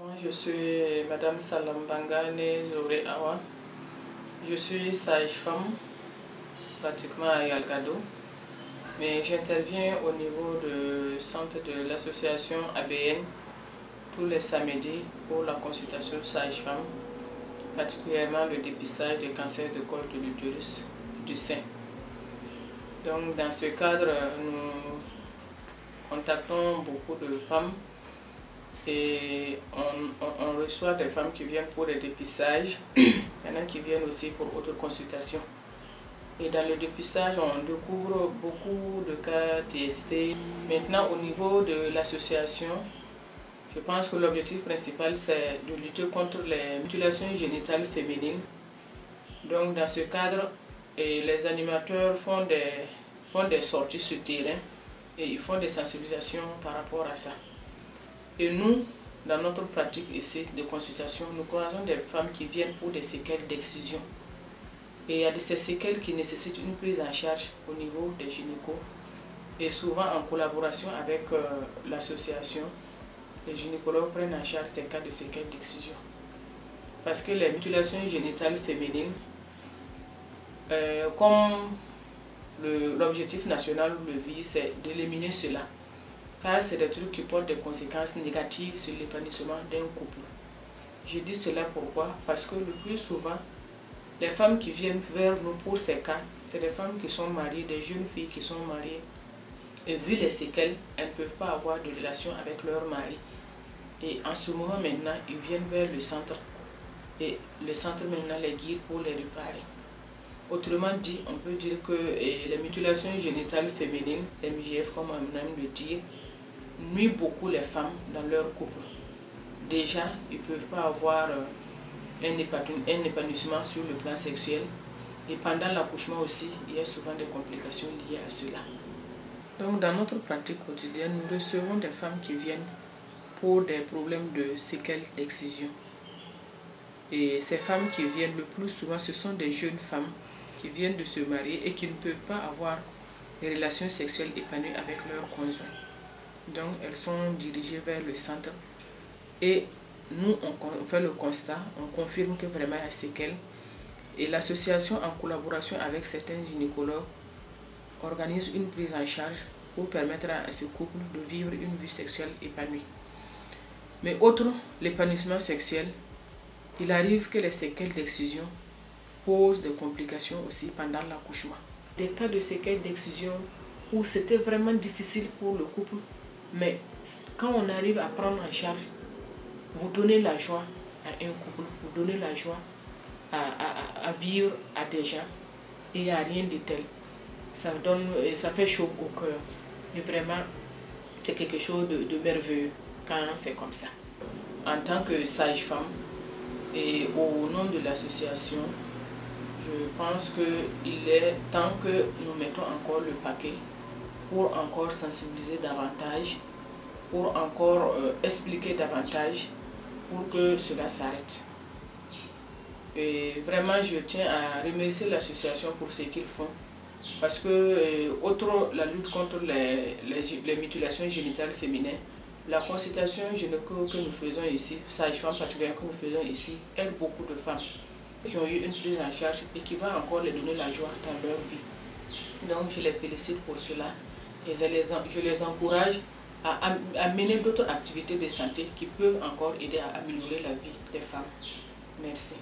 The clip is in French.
Moi, je suis Madame Salambangane Zore Awa. Je suis sage-femme, pratiquement à Yalgado, mais j'interviens au niveau du centre de l'association ABN tous les samedis pour la consultation sage-femme, particulièrement le dépistage des cancers de col de l'utérus du sein. Donc, dans ce cadre, nous contactons beaucoup de femmes et on reçoit des femmes qui viennent pour des dépistages. Il y en a qui viennent aussi pour autres consultations. Et dans le dépistage, on découvre beaucoup de cas TST. Maintenant, au niveau de l'association, je pense que l'objectif principal, c'est de lutter contre les mutilations génitales féminines. Donc, dans ce cadre, les animateurs font des sorties sur terrain et ils font des sensibilisations par rapport à ça. Et nous, dans notre pratique ici de consultation, nous croisons des femmes qui viennent pour des séquelles d'excision. Et il y a de ces séquelles qui nécessitent une prise en charge au niveau des gynécos. Et souvent en collaboration avec l'association, les gynécologues prennent en charge ces cas de séquelles d'excision. Parce que les mutilations génitales féminines, comme l'objectif national le vise, c'est d'éliminer cela. Car c'est des trucs qui portent des conséquences négatives sur l'épanouissement d'un couple. Je dis cela pourquoi? Parce que le plus souvent, les femmes qui viennent vers nous pour ces cas, c'est des femmes qui sont mariées, des jeunes filles qui sont mariées. Et vu les séquelles, elles ne peuvent pas avoir de relation avec leur mari. Et en ce moment maintenant, ils viennent vers le centre. Et le centre maintenant les guide pour les réparer. Autrement dit, on peut dire que les mutilations génitales féminines, MGF comme on aime le dire, nuit beaucoup les femmes dans leur couple. Déjà, ils ne peuvent pas avoir un épanouissement sur le plan sexuel. Et pendant l'accouchement aussi, il y a souvent des complications liées à cela. Donc dans notre pratique quotidienne, nous recevons des femmes qui viennent pour des problèmes de séquelles d'excision. Et ces femmes qui viennent le plus souvent, ce sont des jeunes femmes qui viennent de se marier et qui ne peuvent pas avoir des relations sexuelles épanouies avec leur conjoint. Donc elles sont dirigées vers le centre et nous on fait le constat, on confirme que vraiment il y a séquelles et l'association en collaboration avec certains gynécologues organise une prise en charge pour permettre à ce couple de vivre une vie sexuelle épanouie. Mais outre l'épanouissement sexuel, il arrive que les séquelles d'excision posent des complications aussi pendant l'accouchement. Des cas de séquelles d'excision où c'était vraiment difficile pour le couple, mais quand on arrive à prendre en charge, vous donnez la joie à un couple, vous donnez la joie à vivre à des gens et il n'y a rien de tel. Ça fait chaud au cœur. Et vraiment, c'est quelque chose de merveilleux quand c'est comme ça. En tant que sage-femme et au nom de l'association, je pense qu'il est temps que nous mettons encore le paquet pour encore sensibiliser davantage, pour encore expliquer davantage, pour que cela s'arrête. Et vraiment, je tiens à remercier l'association pour ce qu'ils font. Parce que, outre la lutte contre les mutilations génitales féminines, la consultation gynéco que nous faisons ici, sage-femme particulière que nous faisons ici, aide beaucoup de femmes qui ont eu une prise en charge et qui va encore les donner la joie dans leur vie. Donc je les félicite pour cela et je les encourage à mener d'autres activités de santé qui peuvent encore aider à améliorer la vie des femmes. Merci.